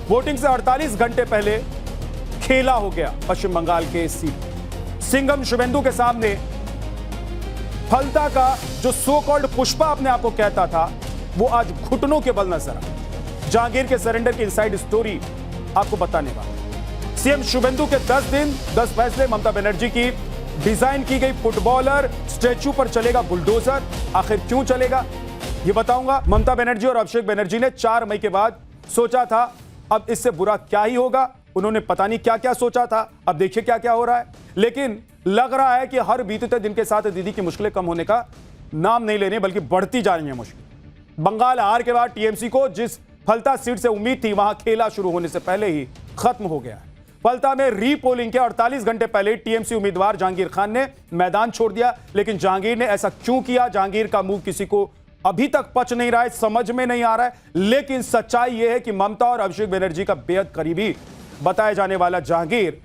Voting से 48 घंटे पहले खेला हो गया पश्चिम बंगाल के इस सीट। सिंघम शुभेंदु के सामने फलता का जो सो कॉल्ड पुष्पा अपने आप को कहता था, वो आज घुटनों के बल नजर आ। जहांगीर के सरेंडर की इनसाइड स्टोरी आपको बताने वाला। सीएम शुभेंदु के 10 दिन 10 फैसले, ममता बनर्जी की डिजाइन की गई फुटबॉलर स्टैचू पर चलेगा बुलडोजर, आखिर क्यों चलेगा ये बताऊंगा। ममता बनर्जी और अभिषेक बनर्जी ने 4 मई के बाद सोचा था अब इससे बुरा क्या ही होगा, उन्होंने पता नहीं क्या क्या सोचा था, अब देखिए क्या क्या हो रहा है। लेकिन लग रहा है कि हर बीतते दिन के साथ दीदी की मुश्किलें कम होने का नाम नहीं ले रही, बल्कि बढ़ती जा रही है मुश्किल। बंगाल हार के बाद टीएमसी को जिस फलता सीट से उम्मीद थी, वहां खेला शुरू होने से पहले ही खत्म हो गया है। फलता में रीपोलिंग के 48 घंटे पहले टीएमसी उम्मीदवार जहांगीर खान ने मैदान छोड़ दिया। लेकिन जहांगीर ने ऐसा क्यों किया, जहांगीर का मूव किसी को अभी तक पच नहीं रहा है, समझ में नहीं आ रहा है। लेकिन सच्चाई यह है कि ममता और अभिषेक बनर्जी का बेहद करीबी बताया जाने वाला जहांगीर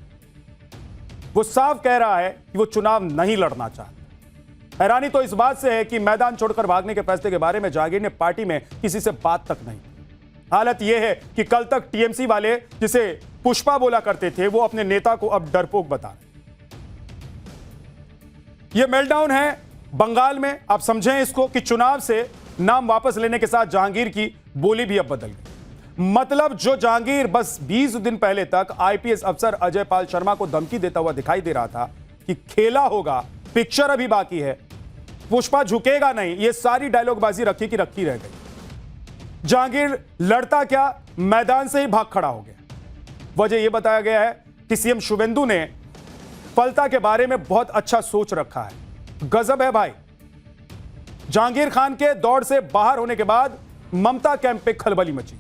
वो साफ कह रहा है कि वो चुनाव नहीं लड़ना चाहता। हैरानी तो इस बात से है कि मैदान छोड़कर भागने के फैसले के बारे में जहांगीर ने पार्टी में किसी से बात तक नहीं। हालत यह है कि कल तक टीएमसी वाले जिसे पुष्पा बोला करते थे, वो अपने नेता को अब डरपोक बता रहे। यह मेल्टडाउन है बंगाल में। आप समझें इसको कि चुनाव से नाम वापस लेने के साथ जहांगीर की बोली भी अब बदल गई। मतलब जो जहांगीर बस 20 दिन पहले तक आईपीएस अफसर अजय पाल शर्मा को धमकी देता हुआ दिखाई दे रहा था कि खेला होगा, पिक्चर अभी बाकी है, पुष्पा झुकेगा नहीं, यह सारी डायलॉगबाजी रखी की रखी रह गई। जहांगीर लड़ता क्या, मैदान से ही भाग खड़ा हो गया। वजह यह बताया गया है कि सीएम शुभेंदु ने फलता के बारे में बहुत अच्छा सोच रखा है। गजब है भाई। जहांगीर खान के दौड़ से बाहर होने के बाद ममता कैंप पे खलबली मची।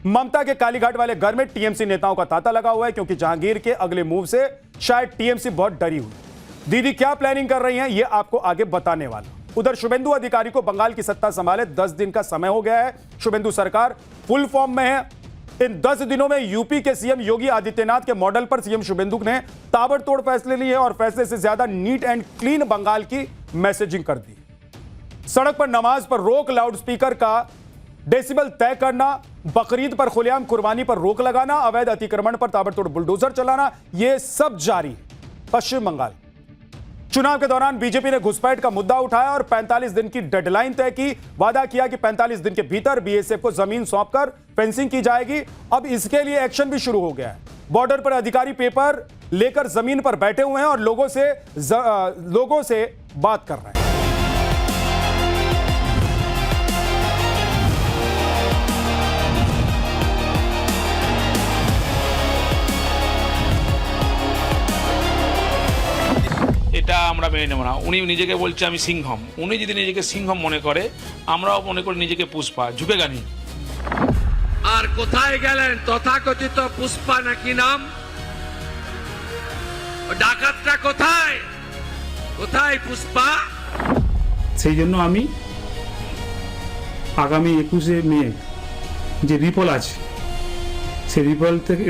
ममता के कालीघाट वाले घर में टीएमसी नेताओं का तांता लगा हुआ है, क्योंकि जहांगीर के अगले मूव से शायद टीएमसी बहुत डरी हुई। दीदी क्या प्लानिंग कर रही हैं, यह आपको आगे बताने वाला। उधर शुभेंदु अधिकारी को बंगाल की सत्ता संभाले 10 दिन का समय हो गया है। शुभेंदु सरकार फुल फॉर्म में है। इन 10 दिनों में यूपी के सीएम योगी आदित्यनाथ के मॉडल पर सीएम शुभेंदु ने ताबड़तोड़ फैसले लिए और फैसले से ज्यादा नीट एंड क्लीन बंगाल की मैसेजिंग कर दी। सड़क पर नमाज पर रोक, लाउडस्पीकर का डेसिबल तय करना, बकरीद पर खुलेआम कुर्बानी पर रोक लगाना, अवैध अतिक्रमण पर ताबड़तोड़ बुलडोजर चलाना, यह सब जारी है पश्चिम बंगाल। चुनाव के दौरान बीजेपी ने घुसपैठ का मुद्दा उठाया और 45 दिन की डेडलाइन तय की। वादा किया कि 45 दिन के भीतर बीएसएफ को जमीन सौंपकर फेंसिंग की जाएगी। अब इसके लिए एक्शन भी शुरू हो गया है। बॉर्डर पर अधिकारी पेपर लेकर जमीन पर बैठे हुए हैं और लोगों से बात कर रहे हैं। এটা আমরা মেনে নেব না। উনি নিজেকে বলছে আমি সিংহম, উনি যদি নিজেকে সিংহম মনে করে, আমরাও মনে করি নিজেকে পুষ্পা, ঝুঁকেগা নি। আর কোথায় গেলেন তথাকথিত পুষ্পা নাকি নাম? ডাকাতটা কোথায়? কোথায় পুষ্পা? সেই জন্য আমি আগামী 21শে মে যে রিপোল আছে, সেই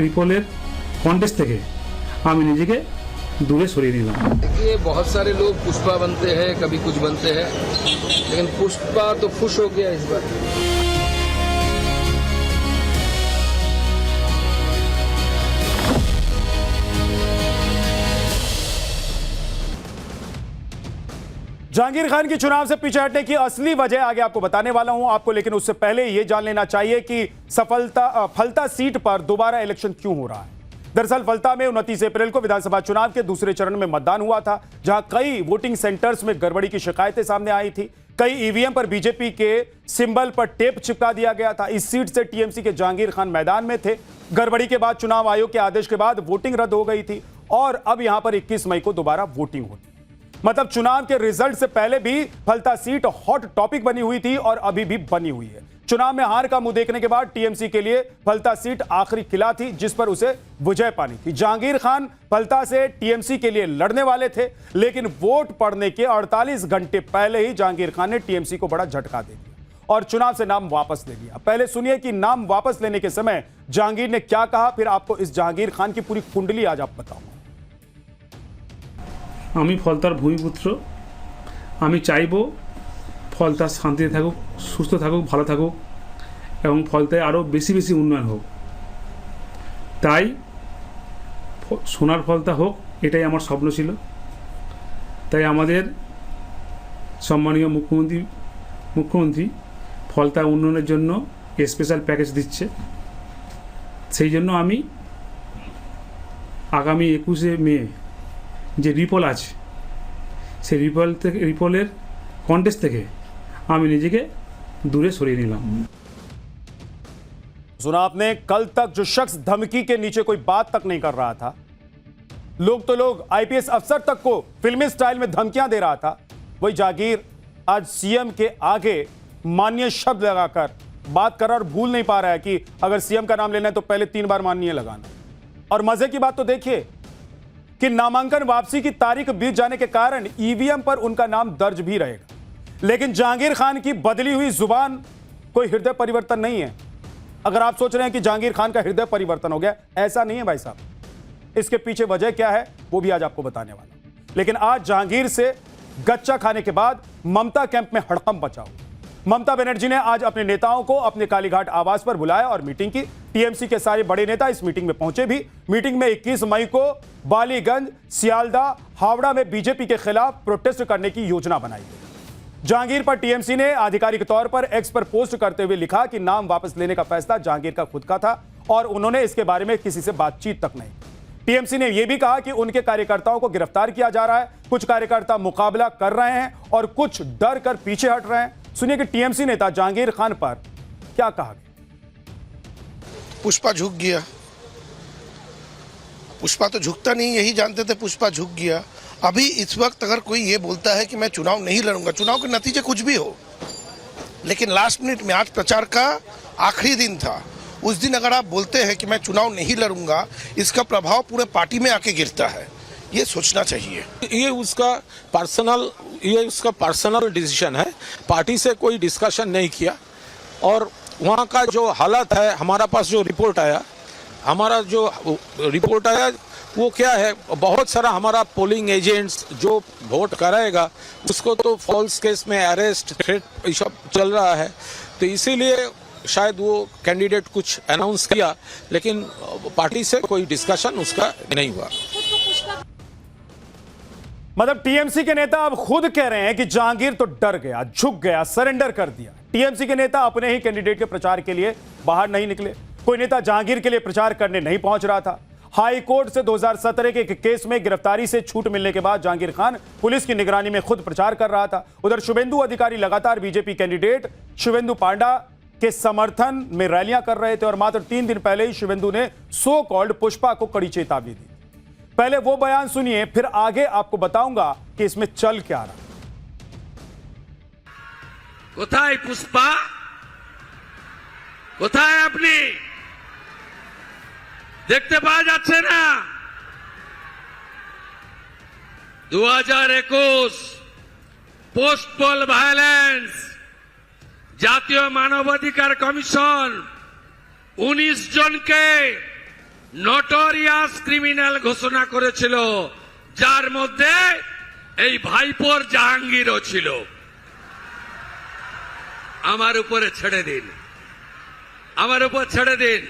রিপোলের কন্টেস্ট থেকে আমি নিজেকে दूरे सरिए दिलाम। देखिए बहुत सारे लोग पुष्पा बनते हैं, कभी कुछ बनते हैं, लेकिन पुष्पा तो खुश हो गया इस बार। जहांगीर खान की चुनाव से पीछे हटने की असली वजह आगे आपको बताने वाला हूं आपको, लेकिन उससे पहले यह जान लेना चाहिए कि फलता सीट पर दोबारा इलेक्शन क्यों हो रहा है। दरअसल फलता में 29 अप्रैल को विधानसभा चुनाव के दूसरे चरण में मतदान हुआ था, जहां कई वोटिंग सेंटर्स में गड़बड़ी की शिकायतें सामने आई थी। कई ईवीएम पर बीजेपी के सिंबल पर टेप चिपका दिया गया था। इस सीट से टीएमसी के जहांगीर खान मैदान में थे। गड़बड़ी के बाद चुनाव आयोग के आदेश के बाद वोटिंग रद्द हो गई थी और अब यहां पर 21 मई को दोबारा वोटिंग होती। मतलब चुनाव के रिजल्ट से पहले भी फलता सीट हॉट टॉपिक बनी हुई थी और अभी भी बनी हुई है। चुनाव में हार का मुंह देखने के बाद टीएमसी के लिए फलता सीट आखिरी किला थी, जिस पर उसे विजय पानी थी। जहांगीर खान फलता से टीएमसी के लिए लड़ने वाले थे, लेकिन वोट पड़ने के 48 घंटे पहले ही जहांगीर खान ने टीएमसी को बड़ा झटका दे दिया और चुनाव से नाम वापस ले लिया। पहले सुनिए कि नाम वापस लेने के समय जहांगीर ने क्या कहा, फिर आपको इस जहांगीर खान की पूरी कुंडली आज आप बताऊंगा। আমি ফলতার ভূমিপুত্র, আমি চাইবো ফলতা শান্তিতে থাকুক, সুস্থ থাকুক, ভালো থাকুক এবং ফলতায় আরও বেশি বেশি উন্নয়ন হোক। তাই সোনার ফলতা হোক, এটাই আমার স্বপ্ন ছিল। তাই আমাদের সম্মানীয় মুখ্যমন্ত্রী ফলতা উন্নয়নের জন্য স্পেশাল প্যাকেজ দিচ্ছে। সেই জন্য আমি আগামী 21শে মে যে রিপল আছে, সেই রিপলের কন্টেস্ট থেকে আমি নিজেকে दूरे सरिए निलाम। सुना आपने, कल तक जो शख्स धमकी के नीचे कोई बात तक नहीं कर रहा था, लोग आईपीएस अफसर तक को फिल्मी स्टाइल में धमकियां दे रहा था, वही जागीर आज सीएम के आगे माननीय शब्द लगाकर बात कर रहा और भूल नहीं पा रहा है कि अगर सीएम का नाम लेना है तो पहले 3 बार माननीय लगाना। और मजे की बात तो देखिए कि नामांकन वापसी की तारीख बीत जाने के कारण ईवीएम पर उनका नाम दर्ज भी रहेगा, लेकिन जहांगीर खान की बदली हुई जुबान कोई हृदय परिवर्तन नहीं है। अगर आप सोच रहे हैं कि जहांगीर खान का हृदय परिवर्तन हो गया, ऐसा नहीं है भाई साहब। इसके पीछे वजह क्या है वो भी आज आपको बताने वाला हूं। लेकिन आज जहांगीर से गच्चा खाने के बाद ममता कैंप में हड़कंप मचा हुआ। ममता बनर्जी ने आज अपने नेताओं को अपने कालीघाट आवास पर बुलाया और मीटिंग की। टीएमसी के सारे बड़े नेता इस मीटिंग में पहुंचे भी। मीटिंग में 21 मई को बालीगंज, सियालदा, हावड़ा में बीजेपी के खिलाफ प्रोटेस्ट करने की योजना बनाई गई। जहांगीर पर टीएमसी ने आधिकारिक तौर पर एक्स पर पोस्ट करते हुए लिखा कि नाम वापस लेने का फैसला जहांगीर का खुद का था और उन्होंने इसके बारे में किसी से बातचीत तक नहीं। टीएमसी ने यह भी कहा कि उनके कार्यकर्ताओं को गिरफ्तार किया जा रहा है, कुछ कार्यकर्ता मुकाबला कर रहे हैं और कुछ डर कर पीछे हट रहे हैं। सुनिए कि टीएमसी नेता जहांगीर खान पर क्या कहा गया। पुष्पा झुक गया। पुष्पा तो झुकता नहीं, यही जानते थे पुष्पा झुक गया। अभी इस वक्त अगर कोई ये बोलता है कि मैं चुनाव नहीं लड़ूंगा, चुनाव के नतीजे कुछ भी हो, लेकिन लास्ट मिनट में आज प्रचार का आखिरी दिन था, उस दिन अगर आप बोलते हैं कि मैं चुनाव नहीं लड़ूंगा, इसका प्रभाव पूरे पार्टी में आके गिरता है। ये सोचना चाहिए। ये उसका पर्सनल डिसीजन है, पार्टी से कोई डिस्कशन नहीं किया। और वहाँ का जो हालत है, हमारा पास जो रिपोर्ट आया वो क्या है, बहुत सारा हमारा पोलिंग एजेंट्स जो वोट कराएगा उसको तो फॉल्स केस में अरेस्ट, थ्रेट ये सब चल रहा है। तो इसीलिए शायद वो कैंडिडेट कुछ अनाउंस किया, लेकिन पार्टी से कोई डिस्कशन उसका नहीं हुआ। मतलब टीएमसी के नेता अब खुद कह रहे हैं कि जहांगीर तो डर गया, झुक गया, सरेंडर कर दिया। टीएमसी के नेता अपने ही कैंडिडेट के प्रचार के लिए बाहर नहीं निकले। कोई नेता जहांगीर के लिए प्रचार करने नहीं पहुंच रहा था। हाई कोर्ट से 2017 के एक केस में गिरफ्तारी से छूट मिलने के बाद जहांगीर खान पुलिस की निगरानी में खुद प्रचार कर रहा था। उधर शुभेंदु अधिकारी लगातार बीजेपी कैंडिडेट शिवेंदु पांडा के समर्थन में रैलियां कर रहे थे और मात्र 3 दिन पहले ही शिवेंदु ने सो कॉल्ड पुष्पा को कड़ी चेतावनी दी। पहले वो बयान सुनिए, फिर आगे आपको बताऊंगा कि इसमें चल क्या रहा। কোথায় পুষ্পা, কোথায় আপনি? দেখতে পাওয়া যাচ্ছে না। 2021 পোস্ট পোল ভায়োলেন্স, জাতীয় মানবাধিকার কমিশন 19 জনকে নটোরিয়াস ক্রিমিনাল ঘোষণা করেছিল, যার মধ্যে এই ভাইপোর জাহাঙ্গীরও ছিল। আমার উপরে ছেড়ে দিন, আমার উপর ছেড়ে দিন।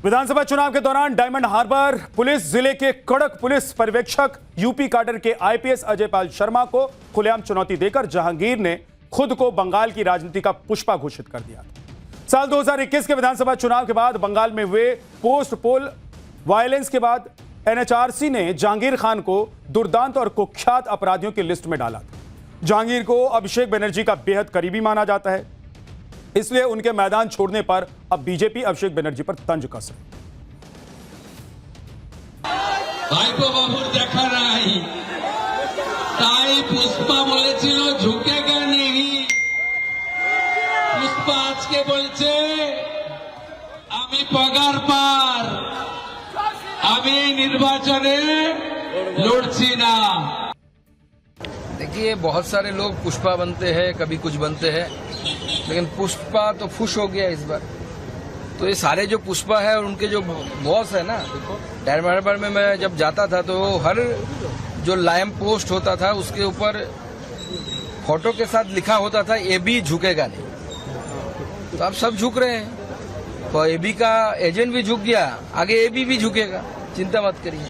विधानसभा चुनाव के दौरान डायमंड हार्बर पुलिस जिले के कड़क पुलिस पर्यवेक्षक यूपी कैडर के आईपीएस अजय पाल शर्मा को खुलेआम चुनौती देकर जहांगीर ने खुद को बंगाल की राजनीति का पुष्पा घोषित कर दिया। साल 2021 के विधानसभा चुनाव के बाद बंगाल में हुए पोस्ट पोल वायलेंस के बाद एनएचआरसी ने जहांगीर खान को दुर्दांत और कुख्यात अपराधियों की लिस्ट में डाला था। जहांगीर को अभिषेक बनर्जी का बेहद करीबी माना जाता है, इसलिए उनके मैदान छोड़ने पर अब बीजेपी अभिषेक बनर्जी पर तंज कस रही। ভাইপো বাবুর দেখা নাই, তাই পুষ্পা বলেছিল ঝুঁকেগা নেই। পুষ্পা আজকে বলছে আমি পগার পার, আমি নির্বাচনে লড়ছি না। देखिए, बहुत सारे लोग पुष्पा बनते हैं, कभी कुछ बनते हैं, लेकिन पुष्पा तो खुश हो गया इस बार। तो ये सारे जो पुष्पा है और उनके जो बॉस है ना, डायमंड हार्बर में मैं जब जाता था तो हर जो लैंप पोस्ट होता था उसके ऊपर फोटो के साथ लिखा होता था ये भी झुकेगा नहीं। तो अब सब झुक रहे हैं। तो एबी का एजेंट भी झुक गया, आगे एबी भी झुकेगा, चिंता मत करिए।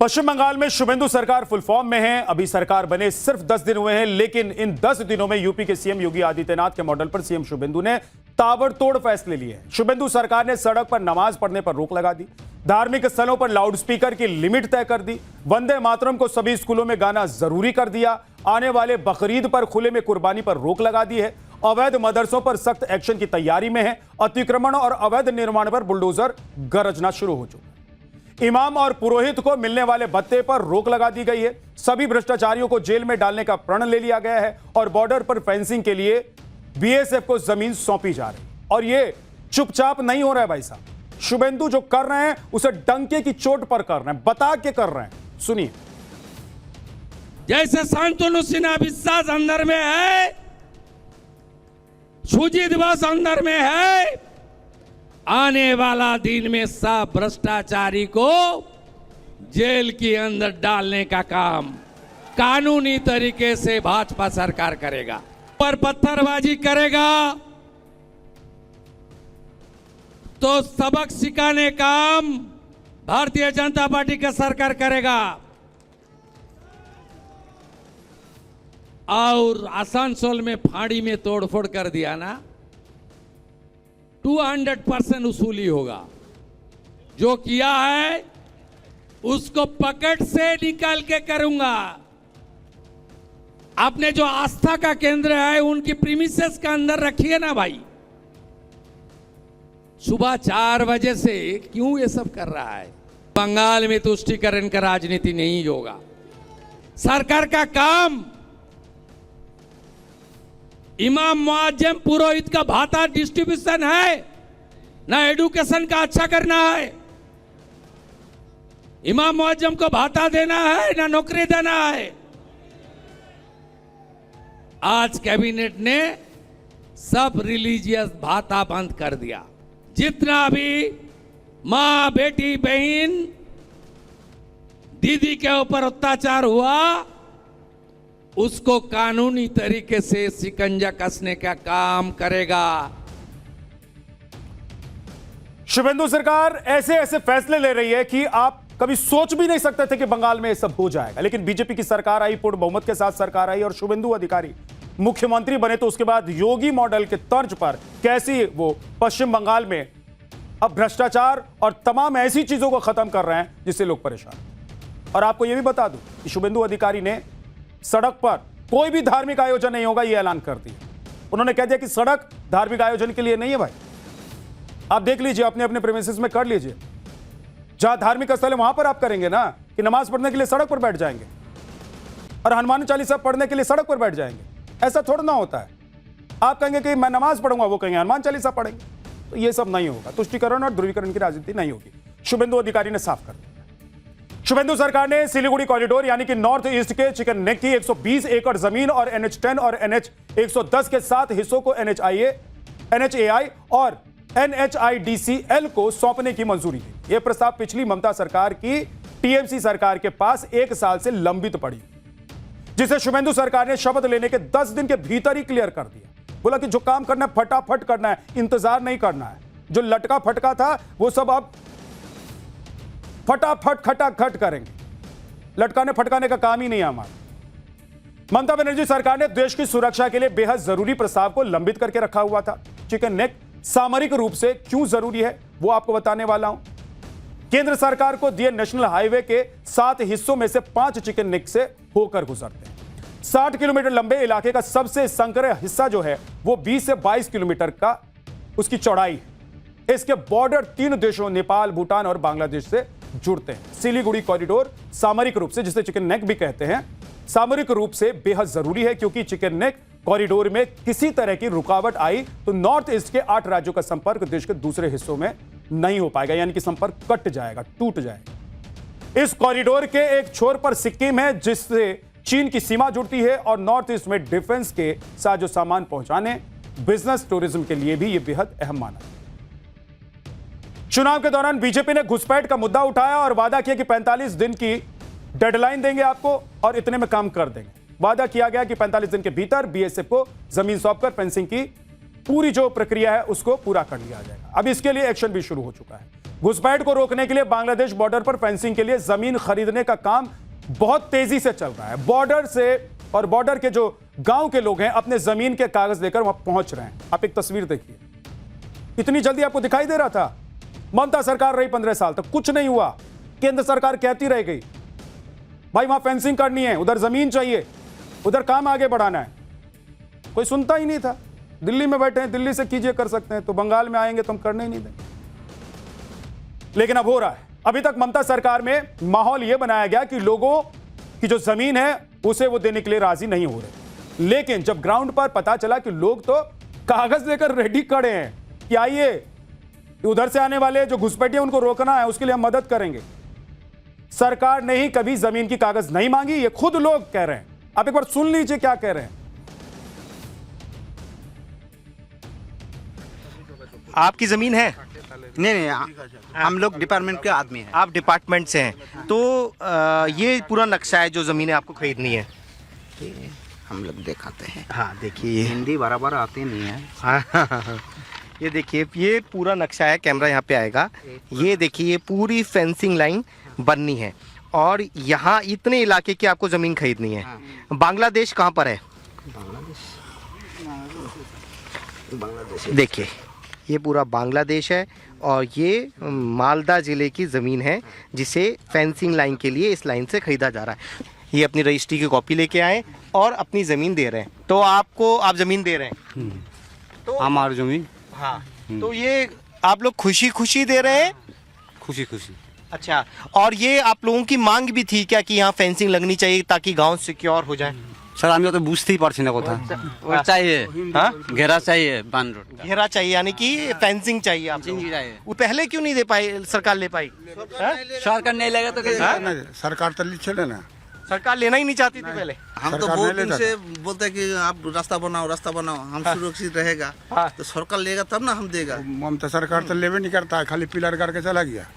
पश्चिम बंगाल में शुभेंदु सरकार फुल फॉर्म में है। अभी सरकार बने सिर्फ 10 दिन हुए हैं, लेकिन इन 10 दिनों में यूपी के सीएम योगी आदित्यनाथ के मॉडल पर सीएम शुभेंदु ने ताबड़तोड़ फैसले लिए हैं। शुभेंदु सरकार ने सड़क पर नमाज पढ़ने पर रोक लगा दी, धार्मिक स्थलों पर लाउडस्पीकर की लिमिट तय कर दी, वंदे मातरम को सभी स्कूलों में गाना जरूरी कर दिया, आने वाले बकरीद पर खुले में कुर्बानी पर रोक लगा दी है, अवैध मदरसों पर सख्त एक्शन की तैयारी में है, अतिक्रमण और अवैध निर्माण पर बुलडोजर गरजना शुरू हो चुका है। इमाम और पुरोहित को मिलने वाले भत्ते पर रोक लगा दी गई है, सभी भ्रष्टाचारियों को जेल में डालने का प्रण ले लिया गया है और बॉर्डर पर फेंसिंग के लिए बीएसएफ को जमीन सौंपी जा रही। और यह चुपचाप नहीं हो रहा है भाई साहब, शुभेंदु जो कर रहे हैं उसे डंके की चोट पर कर रहे हैं, बता के कर रहे हैं। सुनिए। जैसे शांतनु सिन्हा विश्वास अंदर में है, सुजीत बोस अंदर में है, आने वाला दिन में सब भ्रष्टाचारी को जेल के अंदर डालने का काम कानूनी तरीके से भाजपा सरकार करेगा। पर पत्थरबाजी करेगा तो सबक सिखाने काम भारतीय जनता पार्टी का सरकार करेगा। और आसनसोल में फाड़ी में तोड़फोड़ कर दिया ना, 200% वसूली होगा। जो किया है उसको पकड़ से निकाल के करूंगा। आपने जो आस्था का केंद्र है उनकी प्रीमिसेस का अंदर रखिए ना भाई। सुबह 4 बजे से क्यों ये सब कर रहा है? बंगाल में तुष्टीकरण का राजनीति नहीं होगा। सरकार का काम इमाम मुअज्जम पुरोहित का भाता डिस्ट्रीब्यूशन है ना, एडुकेशन का अच्छा करना है। इमाम मुअज्जम को भाता देना है ना नौकरी देना है। आज कैबिनेट ने सब रिलीजियस भाता बंद कर दिया। जितना भी मां, बेटी, बहन, दीदी के ऊपर अत्याचार हुआ उसको कानूनी तरीके से शिकंजा कसने का काम करेगा। शुभेंदु सरकार ऐसे ऐसे फैसले ले रही है कि आप कभी सोच भी नहीं सकते थे कि बंगाल में ये सब हो जाएगा। लेकिन बीजेपी की सरकार आई, पूर्ण बहुमत के साथ सरकार आई और शुभेंदु अधिकारी मुख्यमंत्री बने, तो उसके बाद योगी मॉडल के तर्ज पर कैसी वो पश्चिम बंगाल में अब भ्रष्टाचार और तमाम ऐसी चीजों को खत्म कर रहे हैं जिससे लोग परेशान। और आपको यह भी बता दूं कि शुभेंदु अधिकारी ने सड़क पर कोई भी धार्मिक आयोजन नहीं होगा, यह ऐलान कर दिया। उन्होंने कह दिया कि सड़क धार्मिक आयोजन के लिए नहीं है भाई। आप देख लीजिए, अपने अपने प्रेमिसेस में कर लीजिए। जहां धार्मिक स्थल है वहां पर आप करेंगे ना, कि नमाज पढ़ने के लिए सड़क पर बैठ जाएंगे और हनुमान चालीसा पढ़ने के लिए सड़क पर बैठ जाएंगे। ऐसा थोड़ा ना होता है। आप कहेंगे कि मैं नमाज पढ़ूंगा, वो कहेंगे हनुमान चालीसा पढ़ेंगे। तो ये सब नहीं होगा। तुष्टीकरण और ध्रुवीकरण की राजनीति नहीं होगी। शुभेंदु अधिकारी ने साफ कर दिया। शुभेंदु सरकार ने सिलीगुड़ी कॉरिडोर यानी कि नॉर्थ ईस्ट के चिकन नेक की 120 एकड़ जमीन और NH10 और NH 110 के 7 हिस्सों को NHAI और NHIDCL को सौंपने की मंजूरी दी। यह प्रस्ताव पिछली ममता सरकार की TMC सरकार के पास 1 साल से लंबित पड़ी, जिसे शुभेंदु सरकार ने शपथ लेने के 10 दिन के भीतर ही क्लियर कर दिया। बोला कि जो काम करना है फटाफट करना है, इंतजार नहीं करना है। जो लटका फटका था वो सब अब फटाफट खटाखट करेंगे। लटकाने फटकाने का काम ही नहीं है हमारा। ममता बनर्जी सरकार ने देश की सुरक्षा के लिए बेहद जरूरी प्रस्ताव को लंबित करके रखा हुआ था। चिकन नेक सामरिक रूप से क्यों जरूरी है वो आपको बताने वाला हूं। केंद्र सरकार को दिए नेशनल हाईवे के 7 हिस्सों में से 5 चिकन नेक से होकर गुजरते हैं। 60 किलोमीटर लंबे इलाके का सबसे संकरा हिस्सा जो है वो 20 से 22 किलोमीटर का उसकी चौड़ाई है। इसके बॉर्डर 3 देशों नेपाल, भूटान और बांग्लादेश से जुड़ते हैं। सिलीगुड़ी कॉरिडोर सामरिक रूप से, जिसे चिकन नेक भी कहते हैं, सामरिक रूप से बेहद जरूरी है, क्योंकि चिकन नेक कॉरिडोर में किसी तरह की रुकावट आई तो नॉर्थ ईस्ट के 8 राज्यों का संपर्क देश के दूसरे हिस्सों में नहीं हो पाएगा, यानी कि संपर्क कट जाएगा, टूट जाएगा। इस कॉरिडोर के एक छोर पर सिक्किम है, जिससे चीन की सीमा जुड़ती है, और नॉर्थ ईस्ट में डिफेंस के साजो सामान पहुंचाने, बिजनेस टूरिज्म के लिए भी यह बेहद अहम माना। चुनाव के दौरान बीजेपी ने घुसपैठ का मुद्दा उठाया और वादा किया कि 45 दिन की डेडलाइन देंगे आपको और इतने में काम कर देंगे। वादा किया गया कि 45 दिन के भीतर बीएसएफ को जमीन सौंपकर फेंसिंग की पूरी जो प्रक्रिया है उसको पूरा कर लिया जाएगा। अब इसके लिए एक्शन भी शुरू हो चुका है। घुसपैठ को रोकने के लिए बांग्लादेश बॉर्डर पर फेंसिंग के लिए जमीन खरीदने का काम बहुत तेजी से चल रहा है। बॉर्डर से और बॉर्डर के जो गांव के लोग हैं अपने जमीन के कागज लेकर वहां पहुंच रहे हैं। आप एक तस्वीर देखिए, इतनी जल्दी आपको दिखाई दे रहा था? ममता सरकार रही 15 साल तक, कुछ नहीं हुआ। केंद्र सरकार कहती रह गई भाई वहां फेंसिंग करनी है, उधर जमीन चाहिए, उधर काम आगे बढ़ाना है। कोई सुनता ही नहीं था। दिल्ली में बैठे हैं, दिल्ली से कीजिए, कर सकते हैं, तो बंगाल में आएंगे तो हम करने ही नहीं देंगे। लेकिन अब हो रहा है। अभी तक ममता सरकार में माहौल यह बनाया गया कि लोगों की जो जमीन है उसे वो देने के लिए राजी नहीं हो रहे। लेकिन जब ग्राउंड पर पता चला कि लोग तो कागज लेकर रेडी खड़े हैं कि आइए उधर से आने वाले जो घुसपैठिए उनको रोकना है, उसके लिए हम मदद करेंगे। सरकार ने ही कभी जमीन की कागज नहीं मांगी, ये खुद लोग कह रहे हैं। आप एक बार सुन लीजिए क्या कह रहे हैं। आपकी जमीन है? नहीं, हम लोग डिपार्टमेंट के आदमी हैं। आप डिपार्टमेंट से हैं, तो ये पूरा नक्शा है जो ज़मीनें आपको खरीदनी है। हम लोग दिखाते हैं। हाँ देखिए, हिंदी बराबर आती नहीं है। हाँ ये देखिए, ये पूरा नक्शा है, कैमरा यहाँ पे आएगा। ये देखिए, ये पूरी फेंसिंग लाइन बननी है और यहाँ इतने इलाके की आपको ज़मीन खरीदनी है। बांग्लादेश कहाँ पर है? बांग्लादेश देखिए, ये पूरा बांग्लादेश है और ये मालदा ज़िले की ज़मीन है जिसे फेंसिंग लाइन के लिए इस लाइन से ख़रीदा जा रहा है। ये अपनी रजिस्ट्री की कॉपी लेके आए और अपनी ज़मीन दे रहे हैं। तो आपको आप ज़मीन दे रहे हैं, तो हमारी ज़मीन। हाँ, तो ये आप लोग खुशी खुशी दे रहे हैं? खुशी खुशी। अच्छा, और ये आप लोगों की मांग भी थी क्या कि यहाँ फेंसिंग लगनी चाहिए ताकि गांव सिक्योर हो जाए? স্যার আমিও তো বুঝতেই পারছি না কথা। ওর চাইए, हाँ घेरा चाहिए, बांध रोड घेरा चाहिए, यानी कि फेंसिंग चाहिए आप लोगों को। चाहिए। वो पहले क्यों नहीं दे पाई, सरकार ले पाई? सरकार नहीं लेगा तो कैसे? सरकार तो चले ना, सरकार लेना ही नहीं चाहती थी पहले। हम तो बहुत दिन से बोलते हैं कि आप रास्ता बनाओ, हम सुरक्षित रहेगा। तो सरकार लेगा तब ना हम देगा। ममता सरकार तो लेवे नहीं करता है, खाली पिलर करके चला गया।